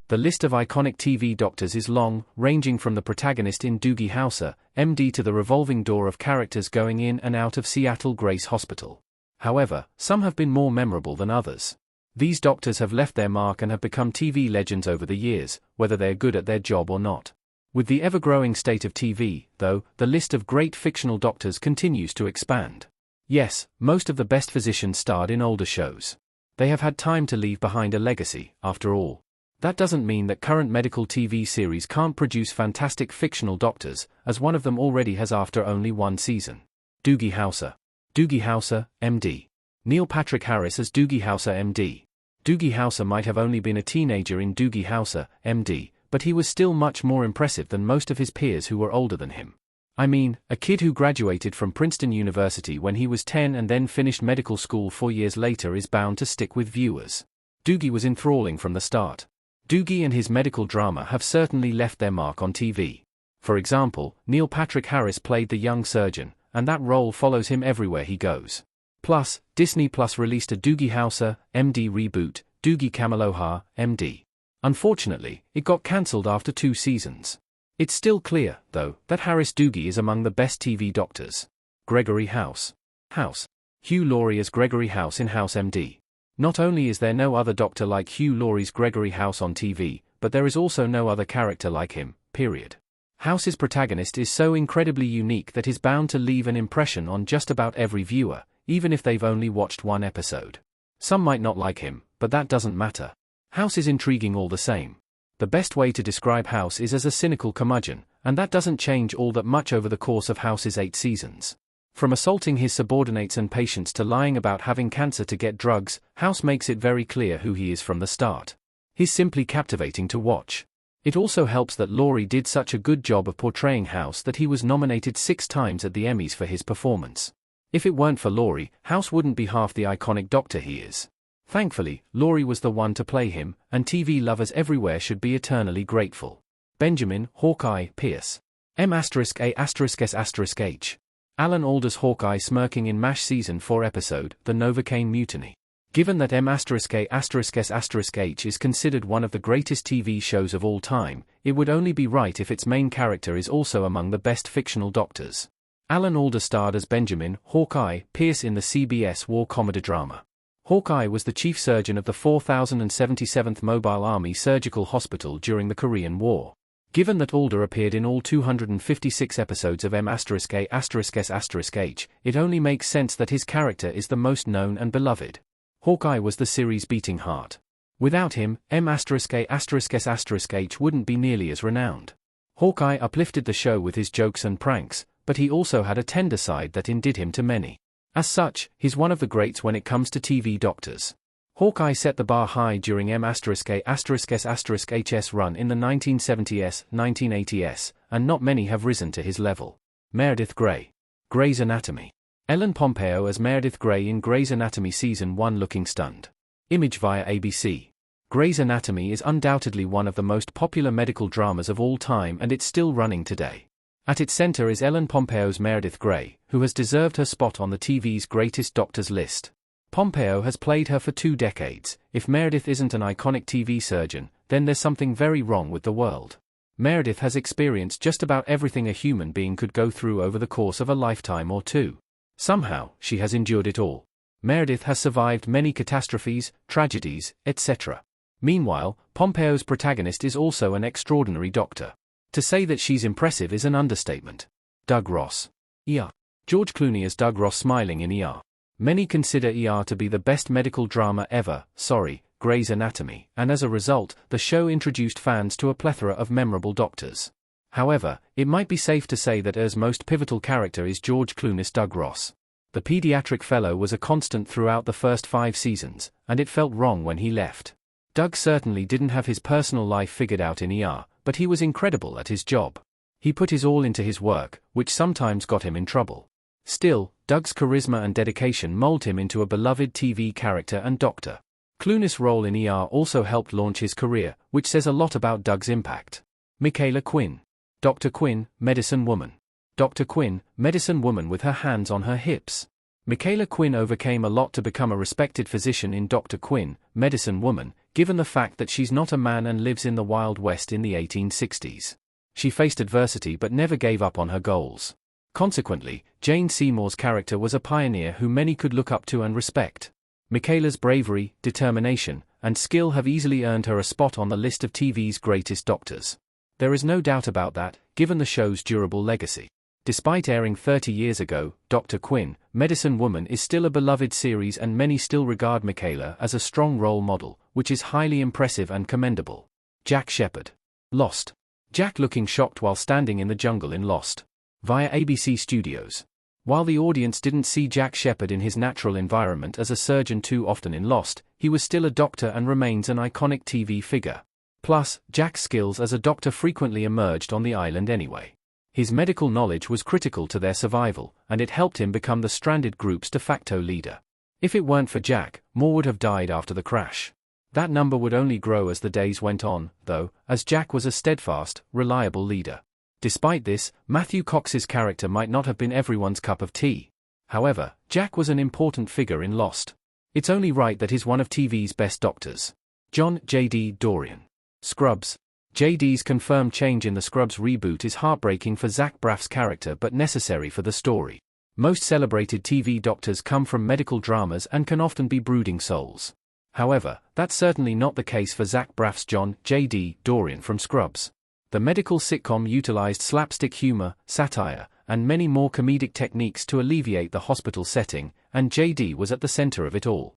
The list of iconic TV doctors is long, ranging from the protagonist in Doogie Howser, MD, to the revolving door of characters going in and out of Seattle Grace Hospital. However, some have been more memorable than others. These doctors have left their mark and have become TV legends over the years, whether they're good at their job or not. With the ever-growing state of TV, though, the list of great fictional doctors continues to expand. Yes, most of the best physicians starred in older shows. They have had time to leave behind a legacy, after all. That doesn't mean that current medical TV series can't produce fantastic fictional doctors, as one of them already has after only one season. Doogie Howser. Doogie Howser, MD. Neil Patrick Harris as Doogie Howser, MD. Doogie Howser might have only been a teenager in Doogie Howser, MD, but he was still much more impressive than most of his peers who were older than him. I mean, a kid who graduated from Princeton University when he was 10 and then finished medical school 4 years later is bound to stick with viewers. Doogie was enthralling from the start. Doogie and his medical drama have certainly left their mark on TV. For example, Neil Patrick Harris played the young surgeon, and that role follows him everywhere he goes. Plus, Disney Plus released a Doogie Howser, MD reboot, Doogie Kamealoha, MD. Unfortunately, it got cancelled after 2 seasons. It's still clear, though, that Harris Doogie is among the best TV doctors. Gregory House. Hugh Laurie as Gregory House in House, MD. Not only is there no other doctor like Hugh Laurie's Gregory House on TV, but there is also no other character like him, period. House's protagonist is so incredibly unique that he's bound to leave an impression on just about every viewer, even if they've only watched one episode. Some might not like him, but that doesn't matter. House is intriguing all the same. The best way to describe House is as a cynical curmudgeon, and that doesn't change all that much over the course of House's 8 seasons. From assaulting his subordinates and patients to lying about having cancer to get drugs, House makes it very clear who he is from the start. He's simply captivating to watch. It also helps that Laurie did such a good job of portraying House that he was nominated 6 times at the Emmys for his performance. If it weren't for Laurie, House wouldn't be half the iconic doctor he is. Thankfully, Laurie was the one to play him, and TV lovers everywhere should be eternally grateful. Benjamin Hawkeye Pierce. M*A**S*H. Alan Alda's Hawkeye smirking in MASH Season 4 episode, The Novocaine Mutiny. Given that M*A**S*H is considered one of the greatest TV shows of all time, it would only be right if its main character is also among the best fictional doctors. Alan Alda starred as Benjamin Hawkeye Pierce in the CBS war comedy drama. Hawkeye was the chief surgeon of the 4077th Mobile Army Surgical Hospital during the Korean War. Given that Alda appeared in all 256 episodes of M*A**S*H, it only makes sense that his character is the most known and beloved. Hawkeye was the series' beating heart. Without him, M*A**S*H wouldn't be nearly as renowned. Hawkeye uplifted the show with his jokes and pranks, but he also had a tender side that endeared him to many. As such, he's one of the greats when it comes to TV doctors. Hawkeye set the bar high during M*A**S*H's run in the 1970s, 1980s, and not many have risen to his level. Meredith Grey. Grey's Anatomy. Ellen Pompeo as Meredith Grey in Grey's Anatomy Season 1 looking stunned. Image via ABC. Grey's Anatomy is undoubtedly one of the most popular medical dramas of all time and it's still running today. At its center is Ellen Pompeo's Meredith Grey, who has deserved her spot on the TV's greatest doctors list. Pompeo has played her for 2 decades. If Meredith isn't an iconic TV surgeon, then there's something very wrong with the world. Meredith has experienced just about everything a human being could go through over the course of a lifetime or 2. Somehow, she has endured it all. Meredith has survived many catastrophes, tragedies, etc. Meanwhile, Pompeo's protagonist is also an extraordinary doctor. To say that she's impressive is an understatement. Doug Ross. ER. George Clooney as Doug Ross smiling in ER. Many consider ER to be the best medical drama ever, Grey's Anatomy, and as a result, the show introduced fans to a plethora of memorable doctors. However, it might be safe to say that ER's most pivotal character is George Clooney's Doug Ross. The pediatric fellow was a constant throughout the first 5 seasons, and it felt wrong when he left. Doug certainly didn't have his personal life figured out in ER, but he was incredible at his job. He put his all into his work, which sometimes got him in trouble. Still, Doug's charisma and dedication molded him into a beloved TV character and doctor. Clooney's role in ER also helped launch his career, which says a lot about Doug's impact. Michaela Quinn. Dr. Quinn, Medicine Woman. Dr. Quinn, Medicine Woman with her hands on her hips. Michaela Quinn overcame a lot to become a respected physician in Dr. Quinn, Medicine Woman, given the fact that she's not a man and lives in the Wild West in the 1860s. She faced adversity but never gave up on her goals. Consequently, Jane Seymour's character was a pioneer who many could look up to and respect. Michaela's bravery, determination, and skill have easily earned her a spot on the list of TV's greatest doctors. There is no doubt about that, given the show's durable legacy. Despite airing 30 years ago, Dr. Quinn, Medicine Woman is still a beloved series and many still regard Michaela as a strong role model, which is highly impressive and commendable. Jack Shepard. Lost. Jack looking shocked while standing in the jungle in Lost. Via ABC Studios. While the audience didn't see Jack Shepard in his natural environment as a surgeon too often in Lost, he was still a doctor and remains an iconic TV figure. Plus, Jack's skills as a doctor frequently emerged on the island anyway. His medical knowledge was critical to their survival, and it helped him become the stranded group's de facto leader. If it weren't for Jack, more would have died after the crash. That number would only grow as the days went on, though, as Jack was a steadfast, reliable leader. Despite this, Matthew Cox's character might not have been everyone's cup of tea. However, Jack was an important figure in Lost. It's only right that he's one of TV's best doctors. John JD Dorian. Scrubs. JD's confirmed change in the Scrubs reboot is heartbreaking for Zach Braff's character but necessary for the story. Most celebrated TV doctors come from medical dramas and can often be brooding souls. However, that's certainly not the case for Zach Braff's John JD Dorian from Scrubs. The medical sitcom utilized slapstick humor, satire, and many more comedic techniques to alleviate the hospital setting, and JD was at the center of it all.